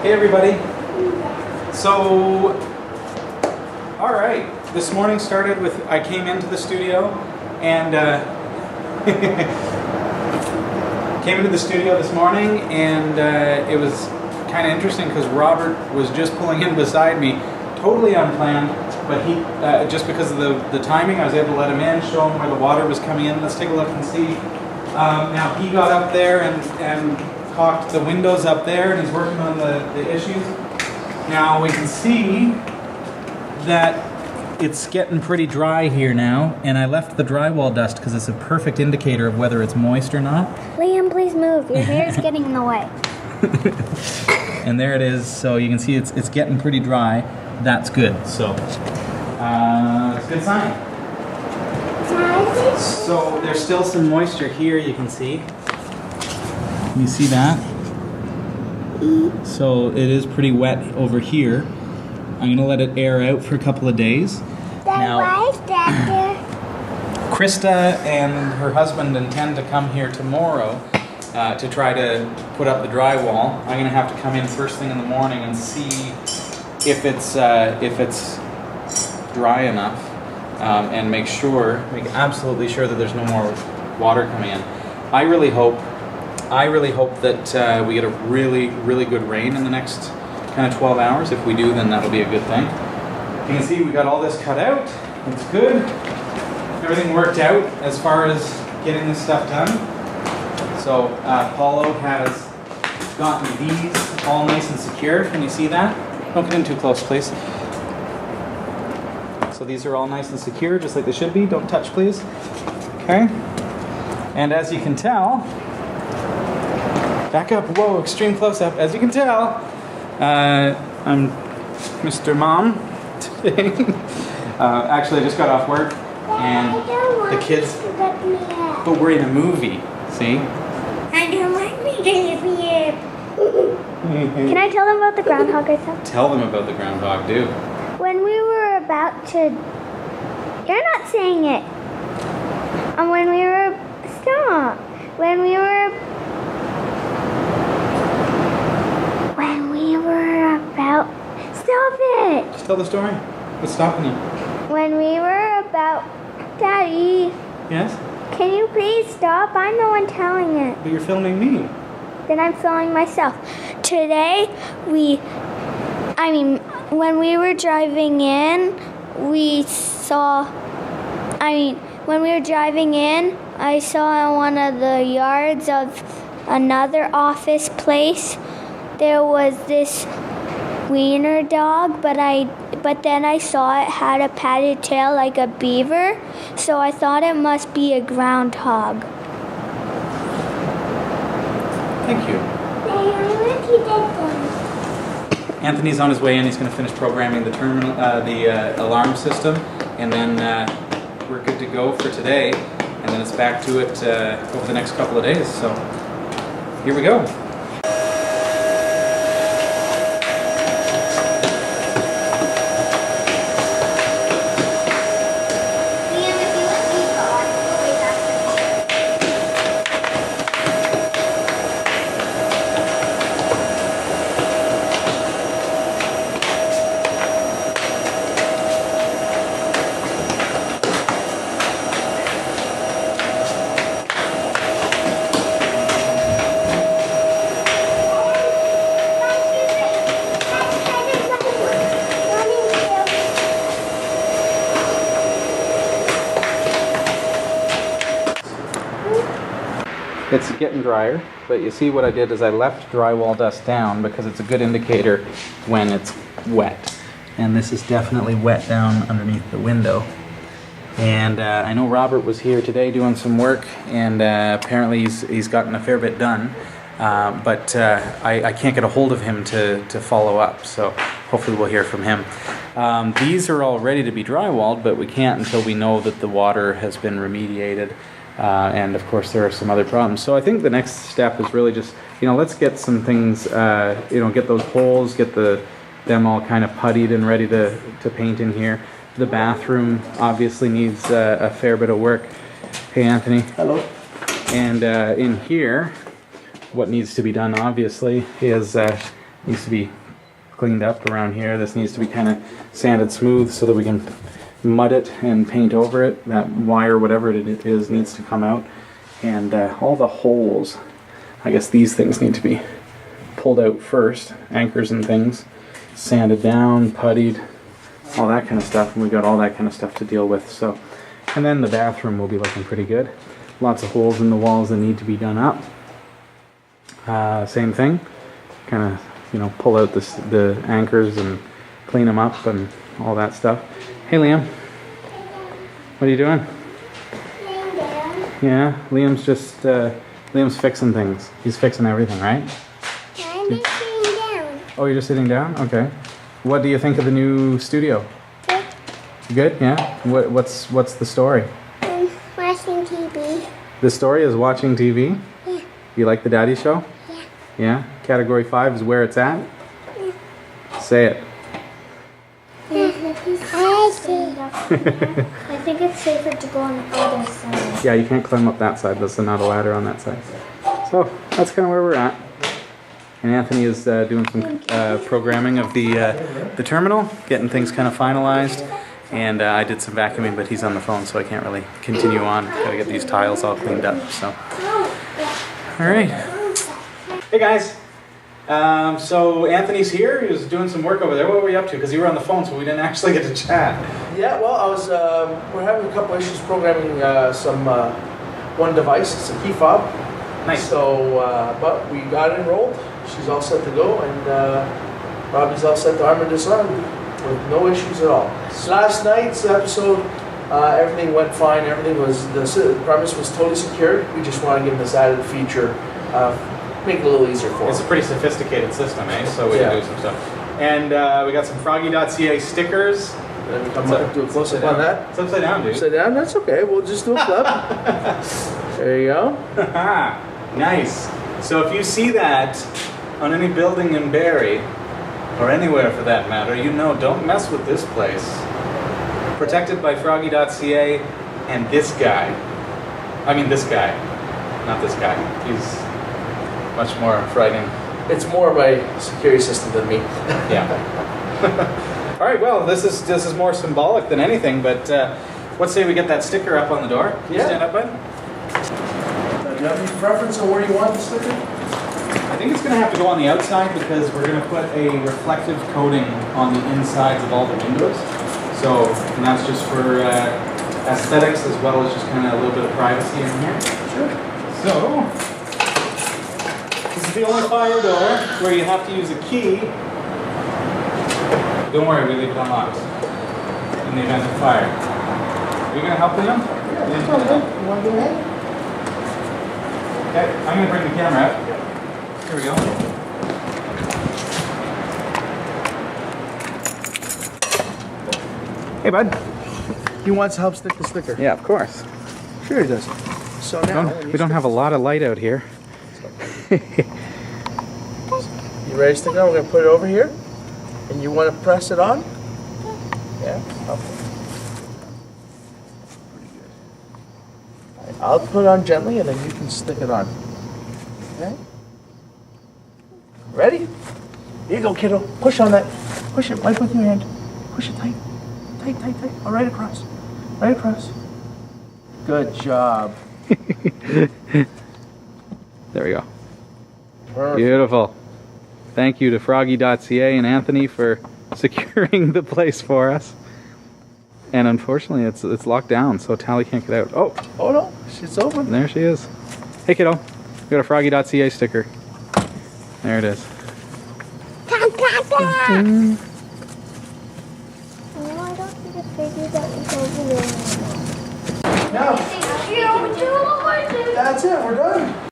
Hey everybody. So, all right. This morning started with I came into the studio and came into the studio this morning and it was kind of interesting because Robert was just pulling in beside me, totally unplanned. But he just because of the timing, I was able to let him in, show him where the water was coming in. Let's take a look and see. Now he got up there and caulked the windows up there, and he's working on the issues. Now we can see that it's getting pretty dry here now, and I left the drywall dust because it's a perfect indicator of whether it's moist or not. Liam, please move. Your hair is getting in the way. And there it is. So you can see it's getting pretty dry. That's good. So it's a good sign. So there's still some moisture here. You can see. You see that? So it is pretty wet over here. I'm gonna let it air out for a couple of days. Why is that there? Krista and her husband intend to come here tomorrow to try to put up the drywall. I'm gonna have to come in first thing in the morning and see if it's dry enough and make absolutely sure that there's no more water coming in. I really hope that we get a really, really good rain in the next kind of 12 hours. If we do, then that'll be a good thing. You can see we got all this cut out. It's good. Everything worked out as far as getting this stuff done. So Paulo has gotten these all nice and secure. Can you see that? Don't get in too close, please. So these are all nice and secure, just like they should be. Don't touch, please. Okay. And as you can tell, back up. Whoa, extreme close-up. As you can tell, I'm Mr. Mom today. Actually, I just got off work, and the kids. But we're in a movie. See? I don't want me to be here. Can I tell them about the groundhog I saw? Tell them about the groundhog, do. When we were about to... You're not saying it. When we were... Stop. When we were about... Stop it! Just tell the story. What's stopping you? When we were about... Daddy, Yes? can you please stop? I'm the one telling it. But you're filming me. Then I'm filming myself. Today, when we were driving in, I saw in one of the yards of another office place, there was this wiener dog, but then I saw it had a padded tail like a beaver, so I thought it must be a groundhog. Thank you. Anthony's on his way in. He's going to finish programming the terminal, the alarm system, and then we're good to go for today. And then it's back to it over the next couple of days. So here we go. It's getting drier, but you see what I did is I left drywall dust down because it's a good indicator when it's wet. And this is definitely wet down underneath the window. And I know Robert was here today doing some work, and apparently he's gotten a fair bit done. But I can't get a hold of him to follow up, so hopefully we'll hear from him. These are all ready to be drywalled, but we can't until we know that the water has been remediated. And of course there are some other problems. So I think the next step is really just, let's get some things, get those holes, get them all kind of puttied and ready to paint in here. The bathroom obviously needs a fair bit of work. Hey Anthony. Hello. And in here, what needs to be done obviously is Needs to be cleaned up around here. This needs to be kind of sanded smooth so that we can mud it and paint over it. That wire, whatever it is, needs to come out. And all the holes, I guess these things need to be pulled out first. Anchors and things. Sanded down, puttied, all that kind of stuff. And we got all that kind of stuff to deal with. So, and then the bathroom will be looking pretty good. Lots of holes in the walls that need to be done up. Same thing. Kind of, you know, pull out the anchors and clean them up and all that stuff. Hey, Liam. What are you doing? Laying down. Yeah, Liam's fixing things. He's fixing everything, right? I'm just sitting down. Oh, you're just sitting down? Okay. What do you think of the new studio? Good. Good, yeah? What's the story? I'm watching TV. The story is watching TV? Yeah. You like the Daddy Show? Yeah. Yeah? Category 5 is where it's at? Yeah. Say it. I think it's safer to go on the other side. Yeah, you can't climb up that side. There's not a ladder on that side. So, that's kind of where we're at. And Anthony is doing some programming of the terminal, getting things kind of finalized. And I did some vacuuming, but he's on the phone, so I can't really continue on. Gotta get these tiles all cleaned up, so. All right. Hey guys. So Anthony's here. He was doing some work over there. What were you up to? Because you were on the phone, so we didn't actually get to chat. Yeah, well, I was. We're having a couple issues programming some one device. It's a key fob. Nice. So, but we got it enrolled. She's all set to go, and Robbie's all set to arm and disarm with no issues at all. Last night's episode, everything went fine. Everything was the premise was totally secured. We just want to give this added feature. Make it a little easier for It's a us. pretty sophisticated system, eh? So we can do some stuff. And we got some froggy.ca stickers. Then we come up, do a close up on that. It's upside down, dude. Upside down, that's okay. We'll just do a flip. There you go. Nice. So if you see that on any building in Barrie, or anywhere for that matter, you know, don't mess with this place. Protected by froggy.ca and this guy. I mean this guy, not this guy. He's much more frightening. It's more of my security system than me. Yeah. All right. Well, this is more symbolic than anything. But let's say we get that sticker up on the door. Can you Yeah. stand up, bud? Do you have any preference on where you want the sticker? I think it's going to have to go on the outside because we're going to put a reflective coating on the insides of all the windows. So, and that's just for aesthetics as well as just kind of a little bit of privacy in here. Sure. So, this is the only fire door where you have to use a key. Don't worry, we leave it unlocked in the event of fire. Are you going to help Liam? Yeah, it's all good. You want to go ahead? Okay, I'm going to bring the camera up. Here we go. Hey, bud. He wants to help stick the sticker. Yeah, of course. Sure he does. So now, We don't have a lot of light out here. You ready to stick it on? We're going to put it over here. And you want to press it on? Yeah? Okay. Pretty good. I'll put it on gently and then you can stick it on. Okay? Ready? Here you go, kiddo. Push on that. Push it right with your hand. Push it tight. Tight, tight, tight. Oh, right across. Right across. Good job. There we go. Perfect. Beautiful. Thank you to froggy.ca and Anthony for securing the place for us. And unfortunately, it's locked down, so Tally can't get out. Oh, Oh no, it's open. there she is. Hey, kiddo. We got a froggy.ca sticker. There it is. Oh, I don't think it's figured that it's over there. Now, You don't do it. that's it. We're done.